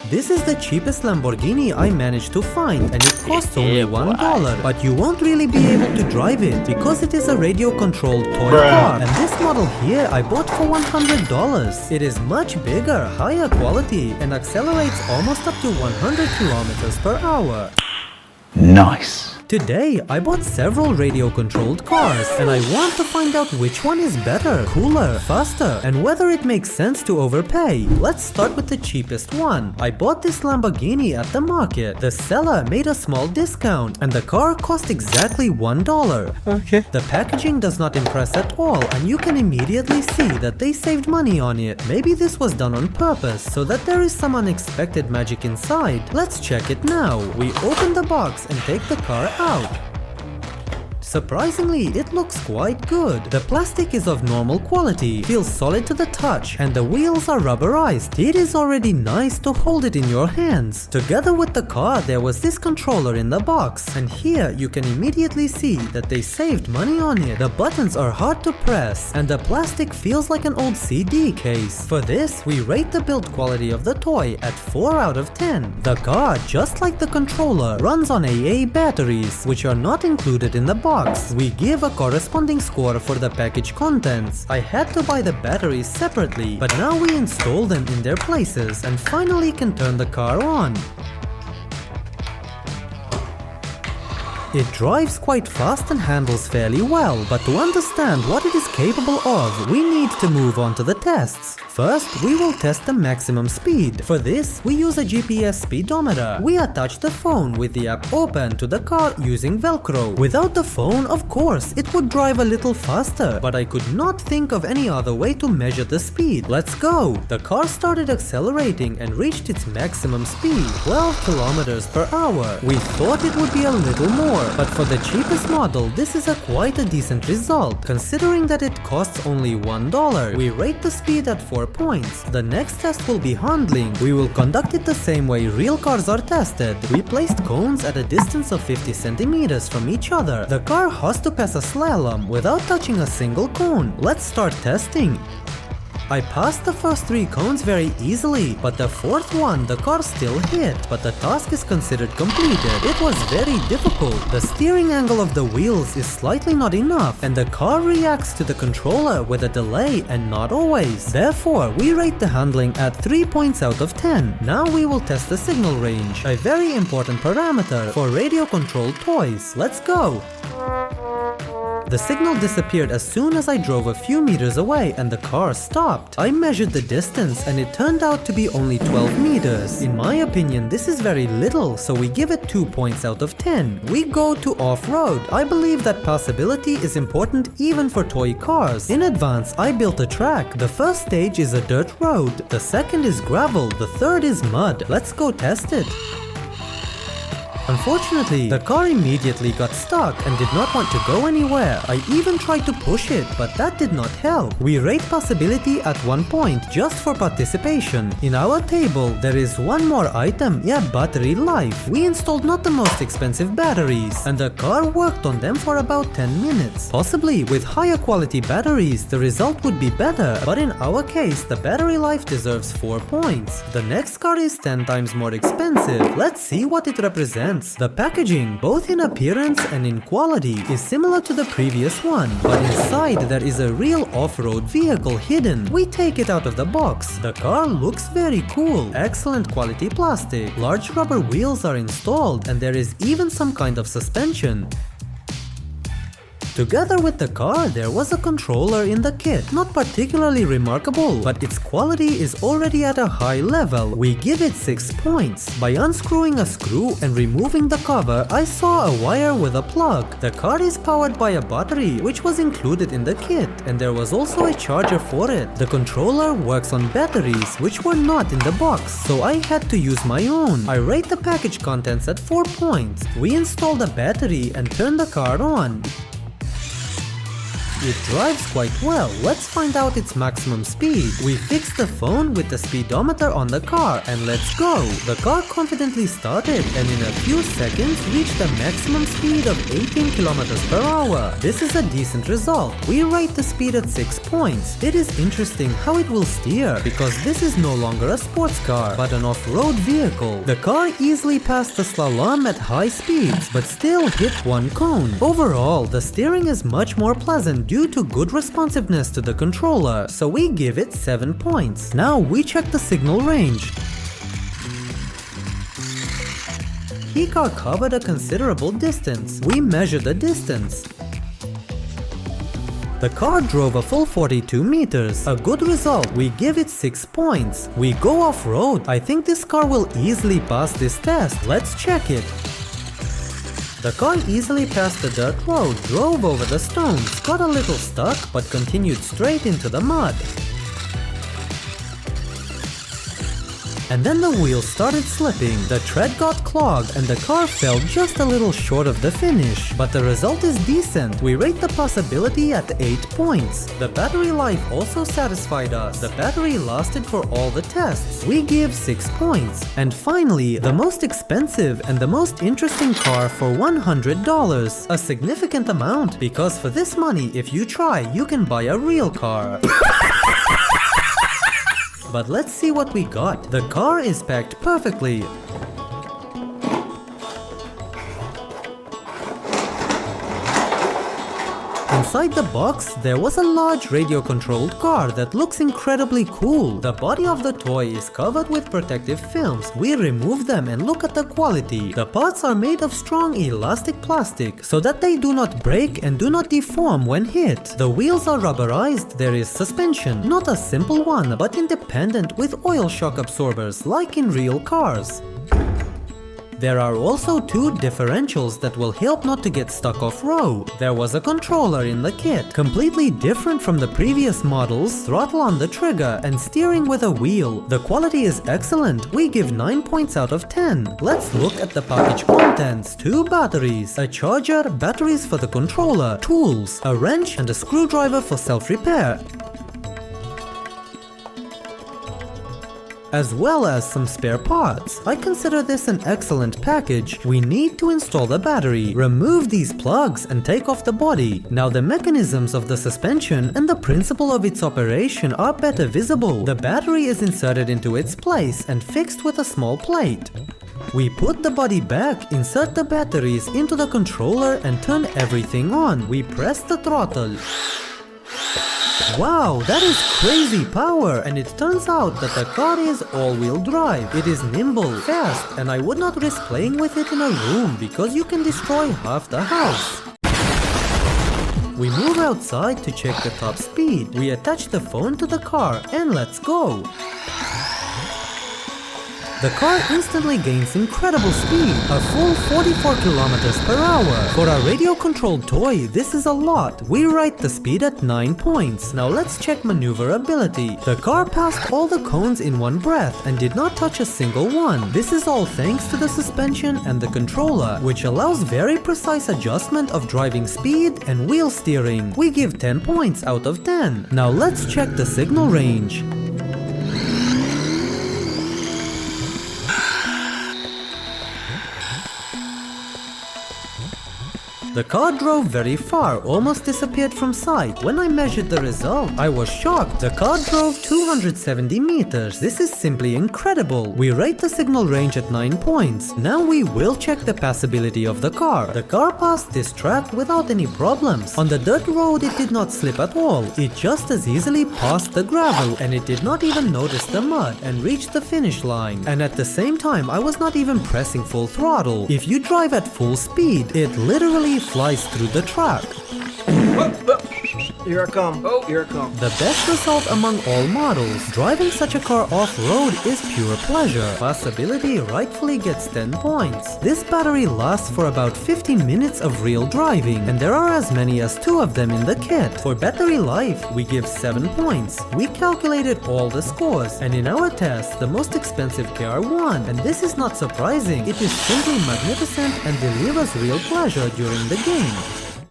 This is the cheapest Lamborghini I managed to find, and it costs only $1, but you won't really be able to drive it because it is a radio-controlled toy car, and this model here I bought for $100. It is much bigger, higher quality, and accelerates almost up to 100 kilometers per hour. Nice. Today, I bought several radio-controlled cars, and I want to find out which one is better, cooler, faster, and whether it makes sense to overpay. Let's start with the cheapest one. I bought this Lamborghini at the market. The seller made a small discount, and the car cost exactly $1. Okay. The packaging does not impress at all, and you can immediately see that they saved money on it. Maybe this was done on purpose, so that there is some unexpected magic inside. Let's check it now. We open the box and take the car out. Surprisingly, it looks quite good. The plastic is of normal quality, feels solid to the touch, and the wheels are rubberized. It is already nice to hold it in your hands. Together with the car, there was this controller in the box, and here you can immediately see that they saved money on it. The buttons are hard to press, and the plastic feels like an old CD case. For this, we rate the build quality of the toy at 4 out of 10. The car, just like the controller, runs on AA batteries, which are not included in the box. We give a corresponding score for the package contents. I had to buy the batteries separately, but now we install them in their places and finally can turn the car on. It drives quite fast and handles fairly well, but to understand what it is capable of, we need to move on to the tests. First, we will test the maximum speed. For this, we use a GPS speedometer. We attach the phone with the app open to the car using Velcro. Without the phone, of course, it would drive a little faster, but I could not think of any other way to measure the speed. Let's go! The car started accelerating and reached its maximum speed, 12 kilometers per hour. We thought it would be a little more, but for the cheapest model, this is quite a decent result. Considering that it costs only $1, we rate the speed at 4 points. The next test will be handling. We will conduct it the same way real cars are tested. We placed cones at a distance of 50 centimeters from each other. The car has to pass a slalom without touching a single cone. Let's start testing. I passed the first 3 cones very easily, but the 4th one the car still hit, but the task is considered completed. It was very difficult. The steering angle of the wheels is slightly not enough, and the car reacts to the controller with a delay and not always. Therefore, we rate the handling at 3 points out of 10. Now we will test the signal range, a very important parameter for radio-controlled toys. Let's go! The signal disappeared as soon as I drove a few meters away and the car stopped. I measured the distance and it turned out to be only 12 meters. In my opinion, this is very little, so we give it 2 points out of 10. We go to off-road. I believe that passability is important even for toy cars. In advance, I built a track. The first stage is a dirt road. The second is gravel. The third is mud. Let's go test it. Unfortunately, the car immediately got stuck and did not want to go anywhere. I even tried to push it, but that did not help. We rate possibility at 1 point just for participation. In our table, there is one more item, battery life. We installed not the most expensive batteries, and the car worked on them for about 10 minutes. Possibly, with higher quality batteries, the result would be better, but in our case, the battery life deserves 4 points. The next car is 10 times more expensive. Let's see what it represents. The packaging, both in appearance and in quality, is similar to the previous one, but inside there is a real off-road vehicle hidden. We take it out of the box. The car looks very cool. Excellent quality plastic. Large rubber wheels are installed, and there is even some kind of suspension. Together with the car, there was a controller in the kit. Not particularly remarkable, but its quality is already at a high level. We give it 6 points. By unscrewing a screw and removing the cover, I saw a wire with a plug. The car is powered by a battery, which was included in the kit, and there was also a charger for it. The controller works on batteries, which were not in the box, so I had to use my own. I rate the package contents at 4 points. We installed a battery and turned the car on. It drives quite well. Let's find out its maximum speed. We fixed the phone with the speedometer on the car and let's go. The car confidently started and in a few seconds reached a maximum speed of 18 kilometers per hour. This is a decent result. We rate the speed at 6 points. It is interesting how it will steer because this is no longer a sports car but an off-road vehicle. The car easily passed the slalom at high speeds but still hit one cone. Overall, the steering is much more pleasant due to good responsiveness to the controller, so we give it 7 points. Now we check the signal range. Car covered a considerable distance. We measure the distance. The car drove a full 42 meters. A good result. We give it 6 points. We go off-road. I think this car will easily pass this test. Let's check it. The car easily passed the dirt road, drove over the stones, got a little stuck, but continued straight into the mud. And then the wheels started slipping, the tread got clogged, and the car fell just a little short of the finish. But the result is decent. We rate the possibility at 8 points. The battery life also satisfied us. The battery lasted for all the tests. We give 6 points. And finally, the most expensive and the most interesting car for $100. A significant amount, because for this money, if you try, you can buy a real car. But let's see what we got. The car is packed perfectly. Inside the box, there was a large radio-controlled car that looks incredibly cool. The body of the toy is covered with protective films. We remove them and look at the quality. The parts are made of strong elastic plastic so that they do not break and do not deform when hit. The wheels are rubberized. There is suspension, not a simple one, but independent with oil shock absorbers like in real cars. There are also 2 differentials that will help not to get stuck off-road. There was a controller in the kit, completely different from the previous models, throttle on the trigger and steering with a wheel. The quality is excellent. We give 9 points out of 10. Let's look at the package contents. 2 batteries, a charger, batteries for the controller, tools, a wrench and a screwdriver for self-repair, as well as some spare parts. I consider this an excellent package. We need to install the battery, remove these plugs and take off the body. Now the mechanisms of the suspension and the principle of its operation are better visible. The battery is inserted into its place and fixed with a small plate. We put the body back, insert the batteries into the controller and turn everything on. We press the throttle. Wow, that is crazy power! And it turns out that the car is all-wheel drive. It is nimble, fast, and I would not risk playing with it in a room because you can destroy half the house. We move outside to check the top speed. We attach the phone to the car and let's go! The car instantly gains incredible speed, a full 44 kilometers per hour. For a radio-controlled toy, this is a lot. We rate the speed at 9 points. Now let's check maneuverability. The car passed all the cones in one breath and did not touch a single one. This is all thanks to the suspension and the controller, which allows very precise adjustment of driving speed and wheel steering. We give 10 points out of 10. Now let's check the signal range. The car drove very far, almost disappeared from sight. When I measured the result, I was shocked. The car drove 270 meters. This is simply incredible. We rate the signal range at 9 points. Now we will check the passability of the car. The car passed this track without any problems. On the dirt road, it did not slip at all. It just as easily passed the gravel and it did not even notice the mud and reached the finish line. And at the same time, I was not even pressing full throttle. If you drive at full speed, it literally flies through the track. Here I come. Oh, here I come. The best result among all models. Driving such a car off-road is pure pleasure. Passability rightfully gets 10 points. This battery lasts for about 15 minutes of real driving, and there are as many as 2 of them in the kit. For battery life, we give 7 points. We calculated all the scores, and in our test, the most expensive car won. And this is not surprising. It is simply magnificent and delivers real pleasure during the game.